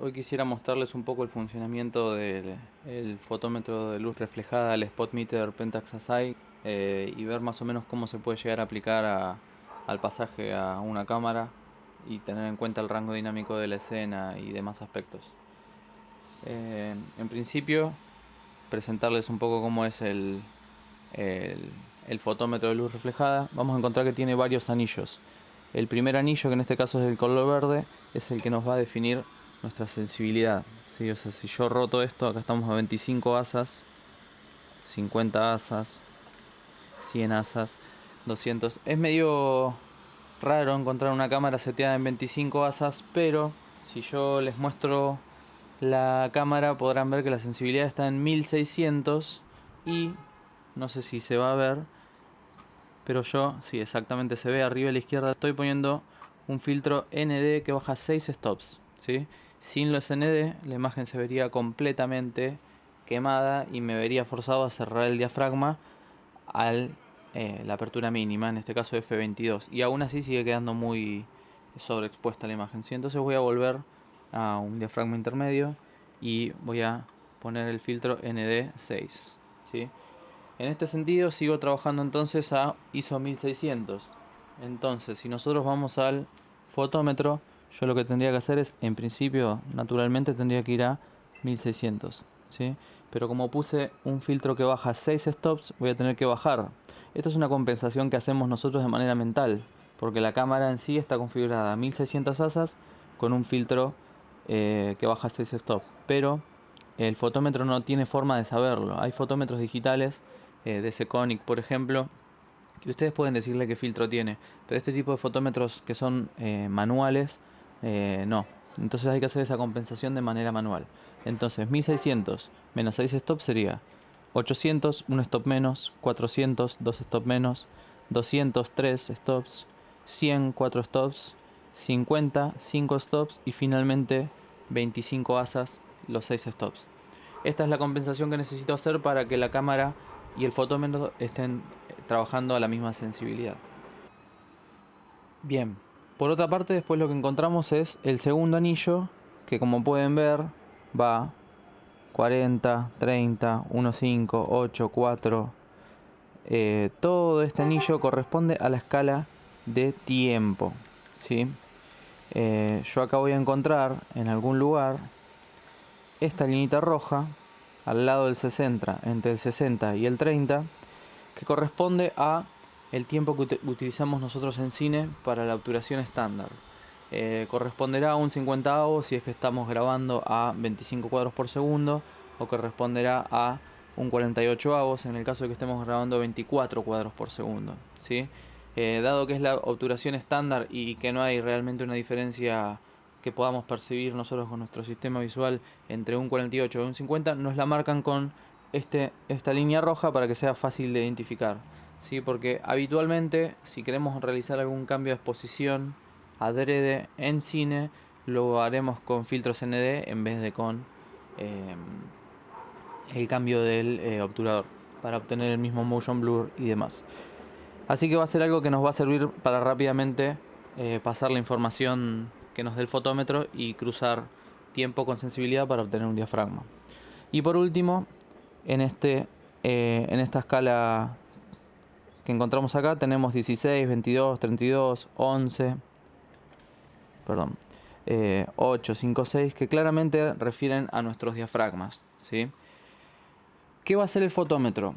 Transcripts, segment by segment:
Hoy quisiera mostrarles un poco el funcionamiento del el fotómetro de luz reflejada, el Spot Meter Pentax Asai, y ver más o menos cómo se puede llegar a aplicar al pasaje a una cámara y tener en cuenta el rango dinámico de la escena y demás aspectos. En principio, presentarles un poco cómo es el, el fotómetro de luz reflejada. Vamos a encontrar que tiene varios anillos. El primer anillo, que en este caso es el color verde, es el que nos va a definir nuestra sensibilidad, ¿sí? O sea, si yo roto esto, acá estamos a 25 asas, 50 asas, 100 asas, 200. Es medio raro encontrar una cámara seteada en 25 asas, pero si yo les muestro la cámara podrán ver que la sensibilidad está en 1600 y no sé si se va a ver, pero yo, sí, exactamente se ve arriba a la izquierda, estoy poniendo un filtro ND que baja 6 stops, ¿sí? Sin los ND la imagen se vería completamente quemada y me vería forzado a cerrar el diafragma a la apertura mínima, en este caso F22, y aún así sigue quedando muy sobreexpuesta la imagen, ¿sí? Entonces voy a volver a un diafragma intermedio y voy a poner el filtro ND6, ¿sí? En este sentido sigo trabajando entonces a ISO 1600. Entonces, si nosotros vamos al fotómetro, yo lo que tendría que hacer es, en principio, naturalmente tendría que ir a 1600, ¿sí? Pero como puse un filtro que baja 6 stops, voy a tener que bajar. Esto es una compensación que hacemos nosotros de manera mental, porque la cámara en sí está configurada a 1600 asas con un filtro que baja 6 stops. Pero el fotómetro no tiene forma de saberlo. Hay fotómetros digitales de Seconic, por ejemplo, que ustedes pueden decirle qué filtro tiene, pero este tipo de fotómetros que son manuales, no. Entonces hay que hacer esa compensación de manera manual. Entonces 1600 menos 6 stops sería 800, un stop menos, 400, 2 stops menos, 200, 3 stops, 100, 4 stops, 50, 5 stops y finalmente 25 asas, los 6 stops. Esta es la compensación que necesito hacer para que la cámara y el fotómetro estén trabajando a la misma sensibilidad. Bien, por otra parte después lo que encontramos es el segundo anillo, que como pueden ver va 40, 30, 1.5, 8, 4. Todo este anillo corresponde a la escala de tiempo, ¿sí? Yo acá voy a encontrar en algún lugar esta linita roja al lado del 60, entre el 60 y el 30, que corresponde a el tiempo que utilizamos nosotros en cine para la obturación estándar. Corresponderá a un 50avo si es que estamos grabando a 25 cuadros por segundo, o corresponderá a un 48avos en el caso de que estemos grabando 24 cuadros por segundo, ¿sí? Dado que es la obturación estándar y que no hay realmente una diferencia que podamos percibir nosotros con nuestro sistema visual entre un 48 y un 50, nos la marcan con esta línea roja para que sea fácil de identificar, ¿sí? Porque habitualmente, si queremos realizar algún cambio de exposición adrede en cine, lo haremos con filtros ND en vez de con eh, el cambio del obturador, para obtener el mismo motion blur y demás. Así que va a ser algo que nos va a servir para rápidamente pasar la información que nos dé el fotómetro y cruzar tiempo con sensibilidad para obtener un diafragma. Y por último, en esta escala que encontramos acá tenemos 16, 22, 32, 11, perdón, 8, 5, 6, que claramente refieren a nuestros diafragmas, ¿sí? ¿Qué va a hacer el fotómetro?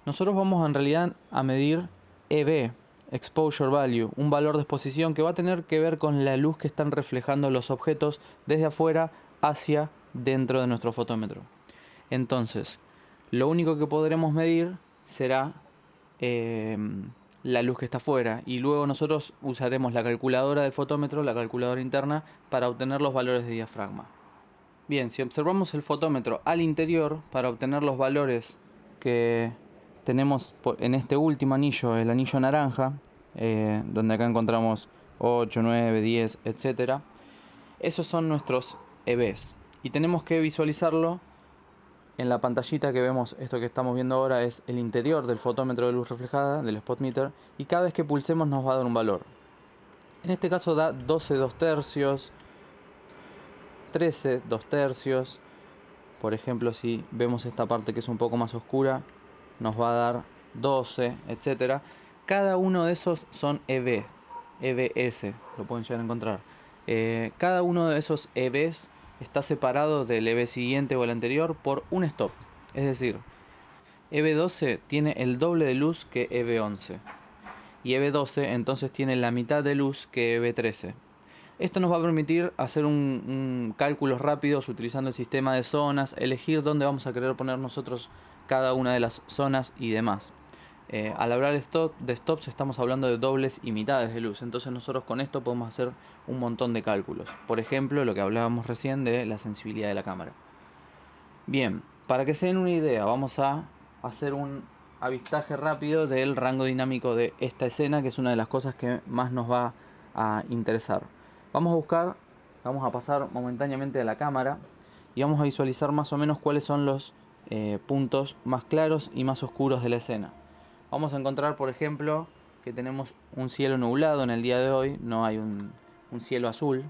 Nosotros vamos en realidad a medir EV, Exposure Value, un valor de exposición que va a tener que ver con la luz que están reflejando los objetos desde afuera hacia dentro de nuestro fotómetro. Entonces, lo único que podremos medir será eh, la luz que está afuera, y luego nosotros usaremos la calculadora del fotómetro, la calculadora interna, para obtener los valores de diafragma. Bien, si observamos el fotómetro al interior para obtener los valores que tenemos en este último anillo, el anillo naranja, donde acá encontramos 8, 9, 10, etc. Esos son nuestros EVs y tenemos que visualizarlo en la pantallita que vemos. Esto que estamos viendo ahora es el interior del fotómetro de luz reflejada, del spot meter, y cada vez que pulsemos nos va a dar un valor. En este caso da 12 2 tercios, 13, 2 tercios. Por ejemplo, si vemos esta parte que es un poco más oscura, nos va a dar 12, etcétera. Cada uno de esos son EV, EVS, lo pueden llegar a encontrar. Cada uno de esos EVs está separado del EV siguiente o el anterior por un stop. Es decir, EV12 tiene el doble de luz que EV11. Y EV12 entonces tiene la mitad de luz que EV13. Esto nos va a permitir hacer cálculos rápidos utilizando el sistema de zonas, elegir dónde vamos a querer poner nosotros cada una de las zonas y demás. Al hablar de stops estamos hablando de dobles y mitades de luz, entonces nosotros con esto podemos hacer un montón de cálculos. Por ejemplo, lo que hablábamos recién de la sensibilidad de la cámara. Bien, para que se den una idea, vamos a hacer un avistaje rápido del rango dinámico de esta escena, que es una de las cosas que más nos va a interesar. Vamos a pasar momentáneamente a la cámara y vamos a visualizar más o menos cuáles son los puntos más claros y más oscuros de la escena. Vamos a encontrar, por ejemplo, que tenemos un cielo nublado en el día de hoy, no hay un cielo azul.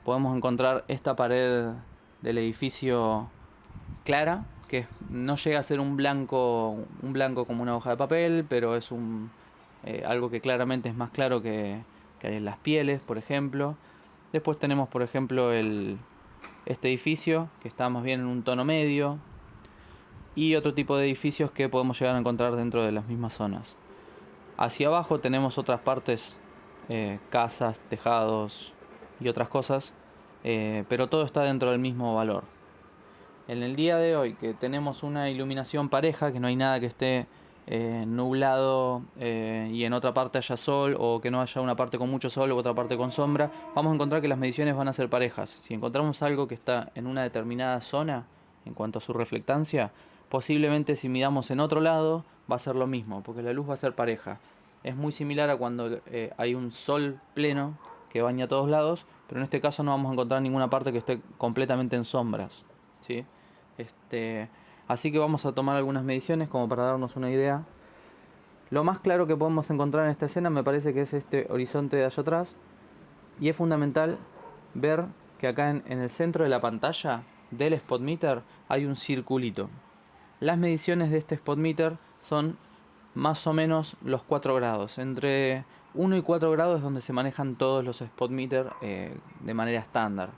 Podemos encontrar esta pared del edificio clara, que no llega a ser un blanco como una hoja de papel, pero es algo que claramente es más claro que las pieles, por ejemplo. Después tenemos, por ejemplo, este edificio, que está más bien en un tono medio, y otro tipo de edificios que podemos llegar a encontrar dentro de las mismas zonas. Hacia abajo tenemos otras partes, casas, tejados y otras cosas, pero todo está dentro del mismo valor. En el día de hoy, que tenemos una iluminación pareja, que no hay nada que esté nublado y en otra parte haya sol, o que no haya una parte con mucho sol u otra parte con sombra, vamos a encontrar que las mediciones van a ser parejas. Si encontramos algo que está en una determinada zona en cuanto a su reflectancia, posiblemente si midamos en otro lado va a ser lo mismo, porque la luz va a ser pareja. Es muy similar a cuando hay un sol pleno que baña a todos lados, pero en este caso no vamos a encontrar ninguna parte que esté completamente en sombras, ¿sí? Así que vamos a tomar algunas mediciones como para darnos una idea. Lo más claro que podemos encontrar en esta escena me parece que es este horizonte de allá atrás, y es fundamental ver que acá en el centro de la pantalla del spot meter hay un circulito. Las mediciones de este spot meter son más o menos los 4 grados. Entre 1 y 4 grados es donde se manejan todos los spot meter de manera estándar.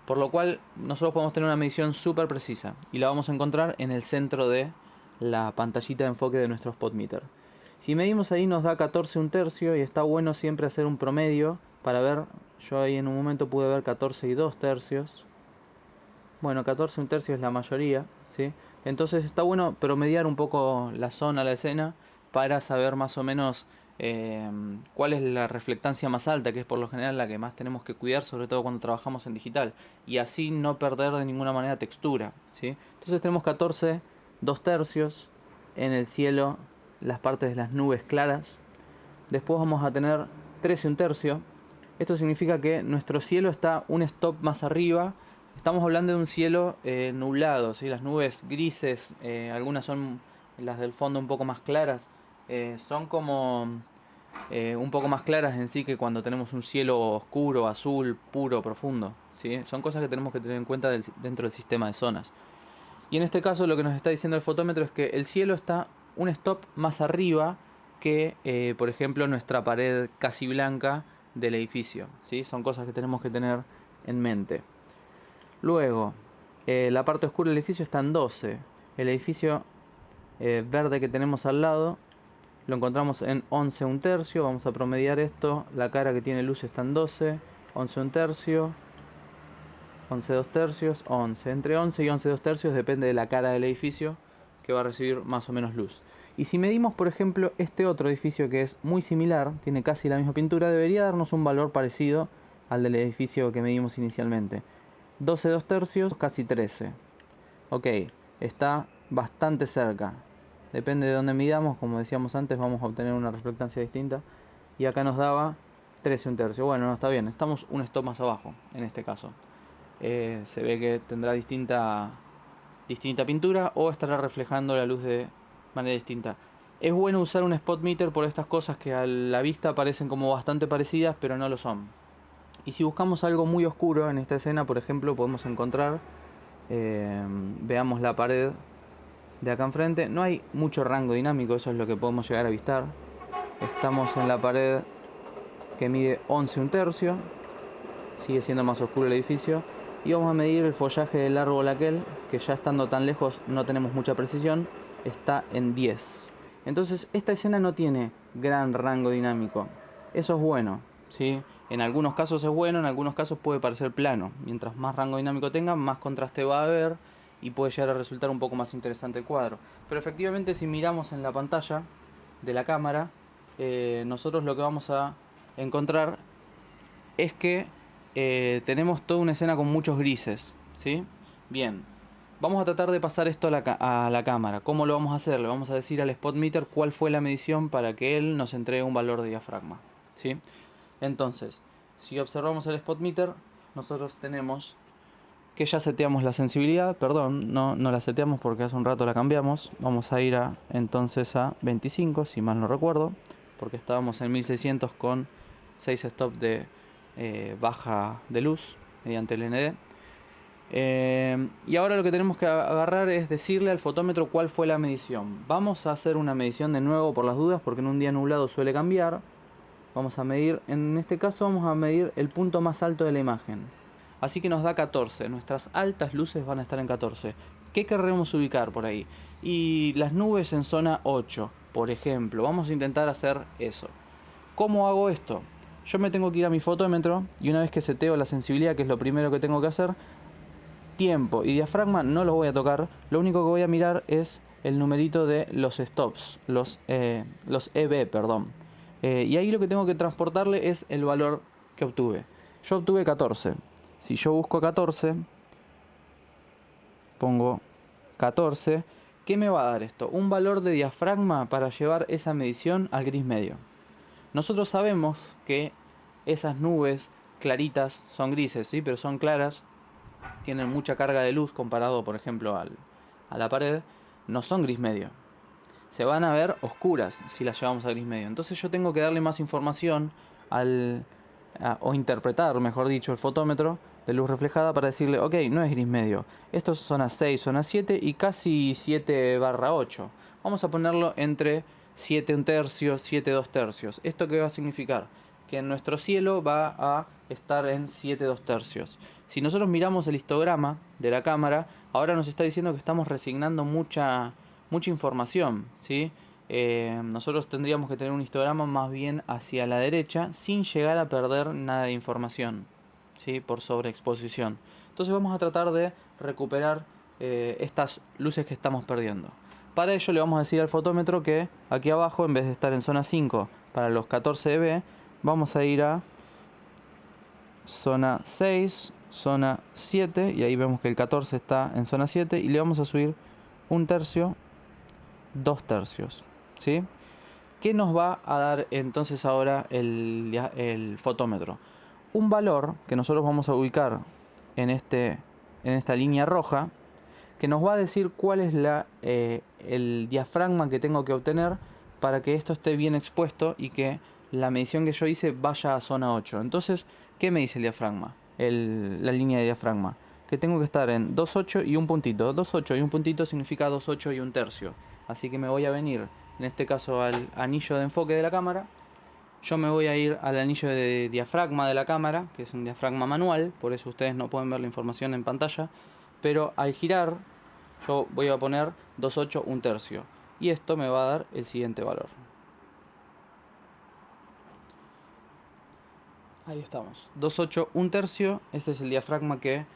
Por lo cual nosotros podemos tener una medición súper precisa y la vamos a encontrar en el centro de la pantallita de enfoque de nuestro spot meter. Si medimos ahí nos da 14 un tercio, y está bueno siempre hacer un promedio para ver. Yo ahí en un momento pude ver 14 y 2 tercios. Bueno, 14 un tercio es la mayoría, ¿sí? Entonces está bueno promediar un poco la zona, la escena, para saber más o menos cuál es la reflectancia más alta, que es por lo general la que más tenemos que cuidar, sobre todo cuando trabajamos en digital, y así no perder de ninguna manera textura, ¿sí? Entonces tenemos 14, 2 tercios en el cielo, las partes de las nubes claras. Después vamos a tener 13 un tercio. Esto significa que nuestro cielo está un stop más arriba. Estamos hablando de un cielo nublado, ¿sí? Las nubes grises, algunas son las del fondo un poco más claras, son como un poco más claras en sí que cuando tenemos un cielo oscuro, azul, puro, profundo, ¿sí? Son cosas que tenemos que tener en cuenta dentro del sistema de zonas. Y en este caso lo que nos está diciendo el fotómetro es que el cielo está un stop más arriba que, por ejemplo, nuestra pared casi blanca del edificio, ¿sí? Son cosas que tenemos que tener en mente. Luego, la parte oscura del edificio está en 12. El edificio verde que tenemos al lado lo encontramos en 11 un tercio. Vamos a promediar esto. La cara que tiene luz está en 12, 11 un tercio, 11 2 tercios, 11. Entre 11 y 11 2 tercios depende de la cara del edificio que va a recibir más o menos luz. Y si medimos, por ejemplo, este otro edificio que es muy similar, tiene casi la misma pintura, debería darnos un valor parecido al del edificio que medimos inicialmente. 12 2 tercios, casi 13. Ok, está bastante cerca. Depende de dónde midamos, como decíamos antes, vamos a obtener una reflectancia distinta. Y acá nos daba 13 un tercio. Bueno, no está bien, estamos un stop más abajo en este caso. Se ve que tendrá distinta pintura o estará reflejando la luz de manera distinta. Es bueno usar un spot meter por estas cosas que a la vista parecen como bastante parecidas, pero no lo son. Y si buscamos algo muy oscuro en esta escena, por ejemplo, podemos encontrar, veamos la pared de acá enfrente, no hay mucho rango dinámico, eso es lo que podemos llegar a avistar. Estamos en la pared que mide 11 1/3, sigue siendo más oscuro el edificio. Y vamos a medir el follaje del árbol aquel, que ya estando tan lejos no tenemos mucha precisión, está en 10. Entonces esta escena no tiene gran rango dinámico. Eso es bueno, ¿sí? En algunos casos es bueno, en algunos casos puede parecer plano. Mientras más rango dinámico tenga, más contraste va a haber y puede llegar a resultar un poco más interesante el cuadro. Pero efectivamente, si miramos en la pantalla de la cámara, nosotros lo que vamos a encontrar es que tenemos toda una escena con muchos grises, ¿sí? Bien, vamos a tratar de pasar esto a la cámara. ¿Cómo lo vamos a hacer? Le vamos a decir al spot meter cuál fue la medición para que él nos entregue un valor de diafragma, ¿sí? Entonces, si observamos el spot meter, nosotros tenemos que ya seteamos la sensibilidad. Perdón, no la seteamos porque hace un rato la cambiamos. Vamos a ir entonces a 25, si mal no recuerdo, porque estábamos en 1600 con 6 stops de baja de luz mediante el ND. Y ahora lo que tenemos que agarrar es decirle al fotómetro cuál fue la medición. Vamos a hacer una medición de nuevo por las dudas, porque en un día nublado suele cambiar. Vamos a medir, en este caso vamos a medir el punto más alto de la imagen. Así que nos da 14. Nuestras altas luces van a estar en 14. ¿Qué querremos ubicar por ahí? Y las nubes en zona 8, por ejemplo. Vamos a intentar hacer eso. ¿Cómo hago esto? Yo me tengo que ir a mi fotómetro y una vez que seteo la sensibilidad, que es lo primero que tengo que hacer, tiempo y diafragma no los voy a tocar. Lo único que voy a mirar es el numerito de los stops, los EB, perdón. Y ahí lo que tengo que transportarle es el valor que obtuve. Yo obtuve 14. Si yo busco 14, pongo 14, ¿qué me va a dar esto? Un valor de diafragma para llevar esa medición al gris medio. Nosotros sabemos que esas nubes claritas son grises, ¿sí? Pero son claras, tienen mucha carga de luz comparado, por ejemplo, a la pared, no son gris medio. Se van a ver oscuras si las llevamos a gris medio. Entonces yo tengo que darle más información o interpretar, mejor dicho, el fotómetro de luz reflejada para decirle, ok, no es gris medio. Esto es zona 6, zona 7 y casi 7/8. Vamos a ponerlo entre 7 1/3, 7 2/3. ¿Esto qué va a significar? Que nuestro cielo va a estar en 7 2/3. Si nosotros miramos el histograma de la cámara, ahora nos está diciendo que estamos resignando mucha información, ¿sí? Nosotros tendríamos que tener un histograma más bien hacia la derecha sin llegar a perder nada de información, ¿sí? Por sobreexposición. Entonces vamos a tratar de recuperar estas luces que estamos perdiendo. Para ello le vamos a decir al fotómetro que aquí abajo, en vez de estar en zona 5 para los 14 dB, vamos a ir a zona 6, zona 7, y ahí vemos que el 14 está en zona 7, y le vamos a subir 1/3, 2/3, ¿sí? ¿Qué nos va a dar entonces ahora el fotómetro? Un valor que nosotros vamos a ubicar en esta línea roja, que nos va a decir cuál es el diafragma que tengo que obtener para que esto esté bien expuesto y que la medición que yo hice vaya a zona 8. Entonces, ¿qué me dice el diafragma? La línea de diafragma. Que tengo que estar en 2,8 y un puntito. 2,8 y un puntito significa 2,8 y 1/3. Así que me voy a venir, en este caso, al anillo de enfoque de la cámara. Yo me voy a ir al anillo de diafragma de la cámara, que es un diafragma manual, por eso ustedes no pueden ver la información en pantalla. Pero al girar, yo voy a poner 2,8 1/3. Y esto me va a dar el siguiente valor. Ahí estamos. 2,8 1/3. Este es el diafragma que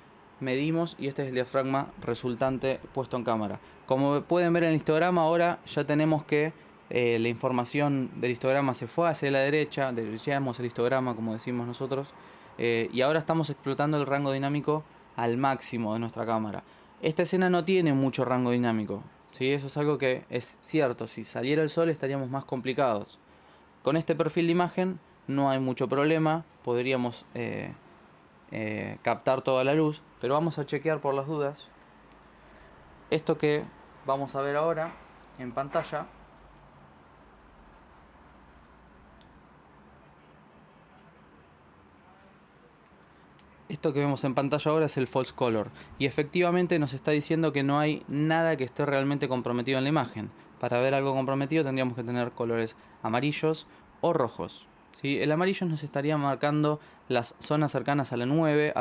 medimos y este es el diafragma resultante puesto en cámara. Como pueden ver en el histograma, ahora ya tenemos que la información del histograma se fue hacia la derecha, derechamos el histograma, como decimos nosotros, y ahora estamos explotando el rango dinámico al máximo de nuestra cámara. Esta escena no tiene mucho rango dinámico, ¿sí? Eso es algo que es cierto. Si saliera el sol estaríamos más complicados. Con este perfil de imagen no hay mucho problema, podríamos captar toda la luz, pero vamos a chequear por las dudas. Esto que vamos a ver ahora en pantalla Esto que vemos en pantalla ahora es el false color y efectivamente nos está diciendo que no hay nada que esté realmente comprometido en la imagen. Para ver algo comprometido tendríamos que tener colores amarillos o rojos, ¿sí? El amarillo nos estaría marcando las zonas cercanas a la 9,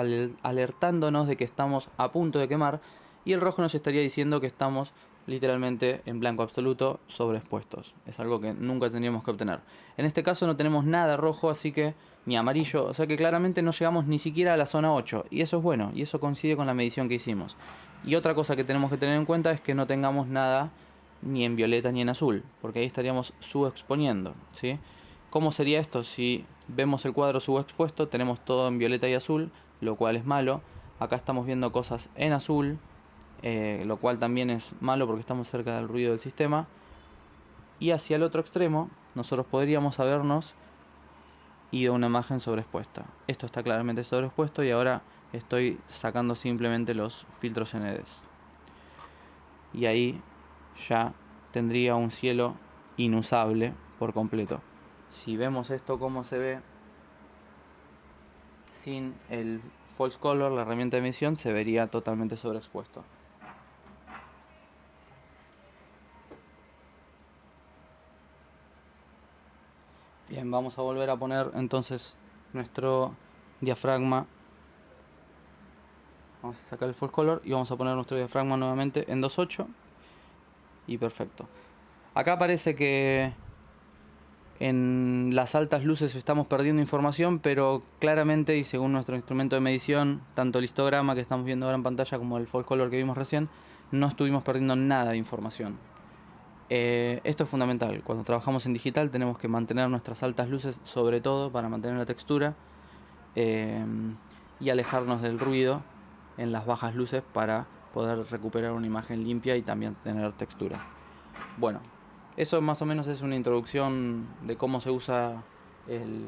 alertándonos de que estamos a punto de quemar, y el rojo nos estaría diciendo que estamos literalmente en blanco absoluto sobreexpuestos. Es algo que nunca tendríamos que obtener. En este caso no tenemos nada rojo, así que ni amarillo, o sea que claramente no llegamos ni siquiera a la zona 8, y eso es bueno, y eso coincide con la medición que hicimos. Y otra cosa que tenemos que tener en cuenta es que no tengamos nada ni en violeta ni en azul, porque ahí estaríamos subexponiendo, ¿sí? ¿Cómo sería esto? Si vemos el cuadro subexpuesto, tenemos todo en violeta y azul, lo cual es malo. Acá estamos viendo cosas en azul, lo cual también es malo porque estamos cerca del ruido del sistema. Y hacia el otro extremo, nosotros podríamos habernos ido a una imagen sobreexpuesta. Esto está claramente sobreexpuesto y ahora estoy sacando simplemente los filtros NDs. Y ahí ya tendría un cielo inusable por completo. Si vemos esto como se ve sin el false color, la herramienta de emisión, se vería totalmente sobreexpuesto. Bien, vamos a volver a poner entonces nuestro diafragma. Vamos a sacar el false color y vamos a poner nuestro diafragma nuevamente en 2.8 y perfecto. Acá parece que en las altas luces estamos perdiendo información, pero claramente y según nuestro instrumento de medición, tanto el histograma que estamos viendo ahora en pantalla como el false color que vimos recién, no estuvimos perdiendo nada de información. Esto es fundamental. Cuando trabajamos en digital tenemos que mantener nuestras altas luces, sobre todo para mantener la textura, y alejarnos del ruido en las bajas luces para poder recuperar una imagen limpia y también tener textura. Bueno, eso más o menos es una introducción de cómo se usa el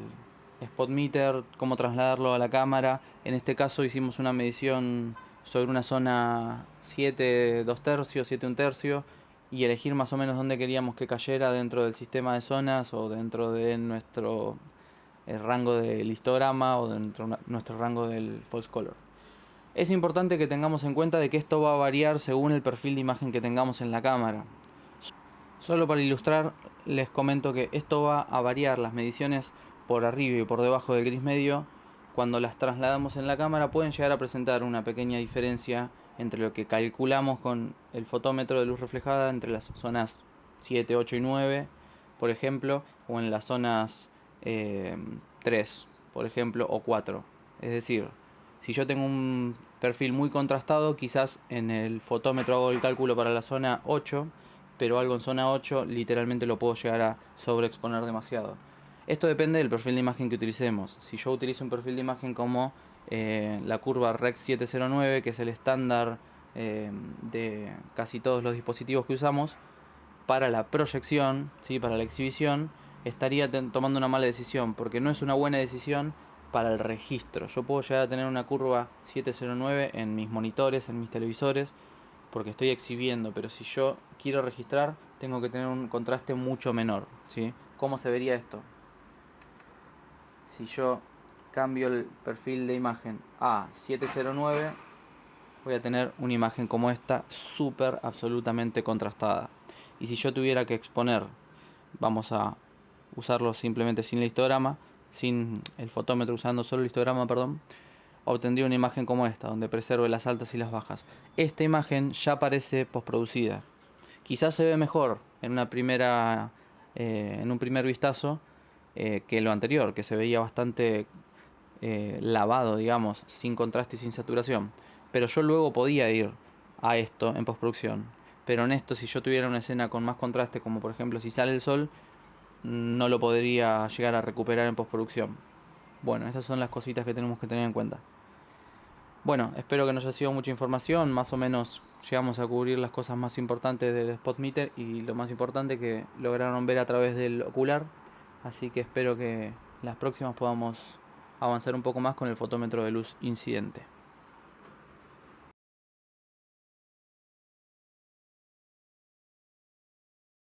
spot meter, cómo trasladarlo a la cámara. En este caso hicimos una medición sobre una zona 7 2/3, 7 1/3, y elegir más o menos dónde queríamos que cayera dentro del sistema de zonas o dentro de nuestro rango del histograma o dentro de nuestro rango del false color. Es importante que tengamos en cuenta de que esto va a variar según el perfil de imagen que tengamos en la cámara. Solo para ilustrar, les comento que esto va a variar las mediciones por arriba y por debajo del gris medio. Cuando las trasladamos en la cámara pueden llegar a presentar una pequeña diferencia entre lo que calculamos con el fotómetro de luz reflejada entre las zonas 7, 8 y 9, por ejemplo, o en las zonas 3, por ejemplo, o 4. Es decir, si yo tengo un perfil muy contrastado, quizás en el fotómetro hago el cálculo para la zona 8, pero algo en zona 8 literalmente lo puedo llegar a sobreexponer demasiado. Esto depende del perfil de imagen que utilicemos. Si yo utilizo un perfil de imagen como la curva Rex 709, que es el estándar de casi todos los dispositivos que usamos, para la proyección, ¿sí? Para la exhibición, estaría tomando una mala decisión, porque no es una buena decisión para el registro. Yo puedo llegar a tener una curva 709 en mis monitores, en mis televisores, porque estoy exhibiendo, pero si yo quiero registrar, tengo que tener un contraste mucho menor, ¿sí? ¿Cómo se vería esto? Si yo cambio el perfil de imagen a 709, voy a tener una imagen como esta, súper, absolutamente contrastada. Y si yo tuviera que exponer, vamos a usarlo simplemente sin el histograma, sin el fotómetro, usando solo el histograma, perdón, obtendría una imagen como esta, donde preserve las altas y las bajas. Esta imagen ya parece postproducida. Quizás se ve mejor en una primera, en un primer vistazo que lo anterior, que se veía bastante lavado, digamos, sin contraste y sin saturación. Pero yo luego podía ir a esto en postproducción. Pero en esto, si yo tuviera una escena con más contraste, como por ejemplo si sale el sol, no lo podría llegar a recuperar en postproducción. Bueno, esas son las cositas que tenemos que tener en cuenta. Bueno, espero que no haya sido mucha información, más o menos llegamos a cubrir las cosas más importantes del spot meter y lo más importante que lograron ver a través del ocular, así que espero que las próximas podamos avanzar un poco más con el fotómetro de luz incidente.